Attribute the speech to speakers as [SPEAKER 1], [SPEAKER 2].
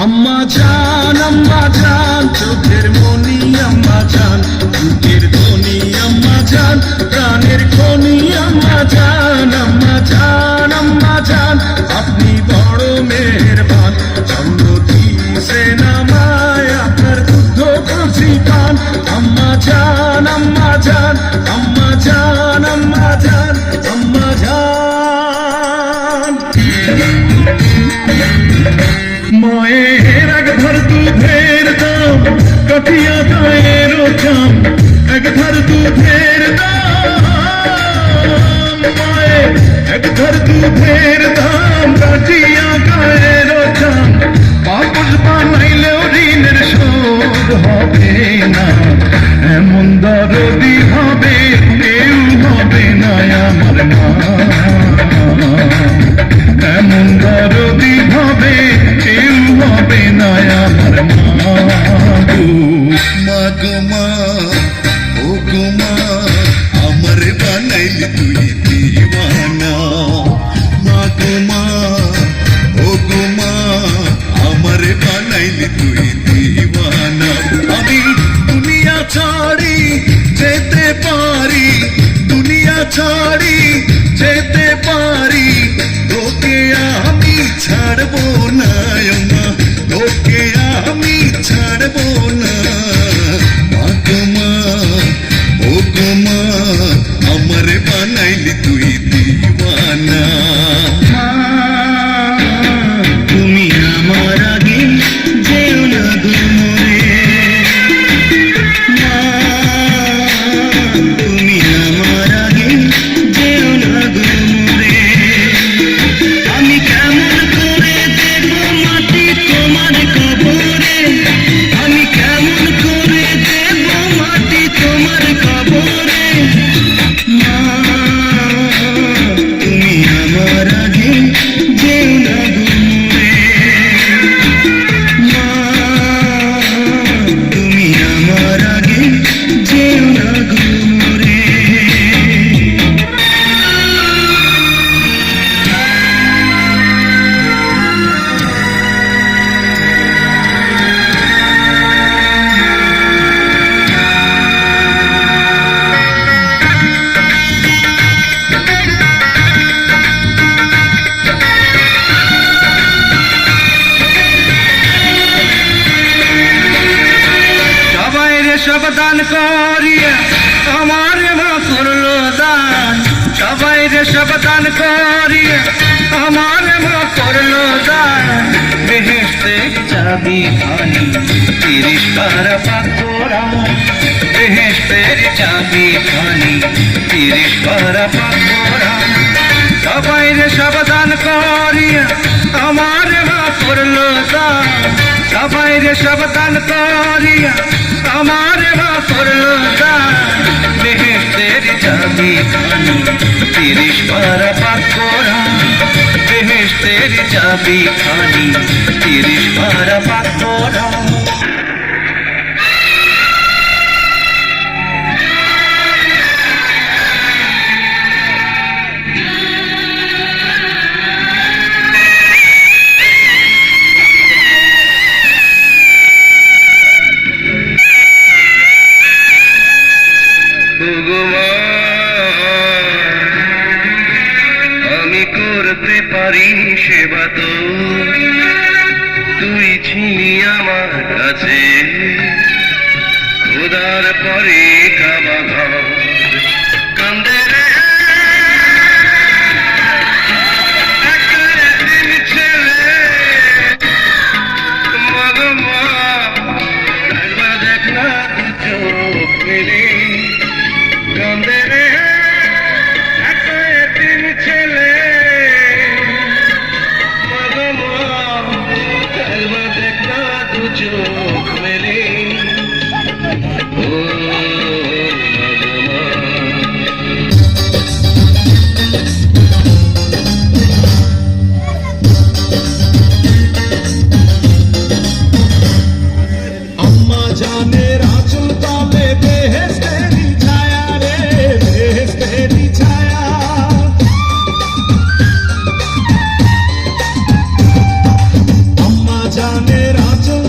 [SPEAKER 1] अम्मा जान चोखेर मणि अम्मा जान बुकेर ध्वनि अम्मा जान प्राणेर खनि अम्मा जान अपनी बड़ मेहरबान जन्म दिয়েছেন আমায় আপনার দুধ কচি পান अम्मा जान अम्मा जान अम्मा जान अम्मा जान अम्मा जान माয়ের এক ধর দুধের দাম কাটিয়া গায়ের চাম এক ধর দুধের দাম মায়ের এক ধর দুধের দাম কাটিয়া গায়ের চাম বাপস বানাইলেও ঋণের শোধ হবে না এমন দরদি হবে কেউ হবে না আমার মা এমন দরদি হবে কেউ হবে না আমার মা গো মা ও গো মা আমার বানাইলি তুই দিওয়ানা মা গো মা ও গো মা আমার বানাইলি তুই দিওয়ানা আমি দুনিয়া ছাড়ি যেতে পারি দুনিয়া ছাড়ি যেতে পারি তোকে আমি ছাড়বো না তোকে আমি ছাড়বো না মা গো মা ও গো মা আমার বানাইলি তুই দিওয়ানা তুমি আমার আগে যেও না গো মরে তুমি আমার আগে যেও না গো মরে আমি কেমন করে দেব মাটি তোমার কবরে আমি কেমন করে দেব মাটি তোমার কবরে মা তুমি আমার আগে যেও না গো মরে মা তুমি আমার আগে যেও না গো মরে সব দান করিয়া আমার মা করলো দান সবাই রে সব দান করিয়া আমার মা করলো দান বেহেশতের চাবি খানি 30 পারা পাকোড়া বেহেশতের চাবি খানি 30 পারা পাকোড়া সবাই রে সব দান করিয়া আমার মা করলো দান সবাই রে সব দান করিয়া আমার মা করলো দান বেহেশতের চাবি খানি 30 পারা পাকোড়া বেহেশতের চাবি খানি 30 পারা পাকোড়া আমি করতে পারি সেবা তো তুই ছিলি আমার কাছে খোদার পরে কাবা ঘর কান্দে রে একদিন ছেলে মগো মা একবার দেখ না চোখ মেলে কান্দে রে একদিন ছেলে মগো মা একবার দেখ না চোখ মেলে
[SPEAKER 2] আচল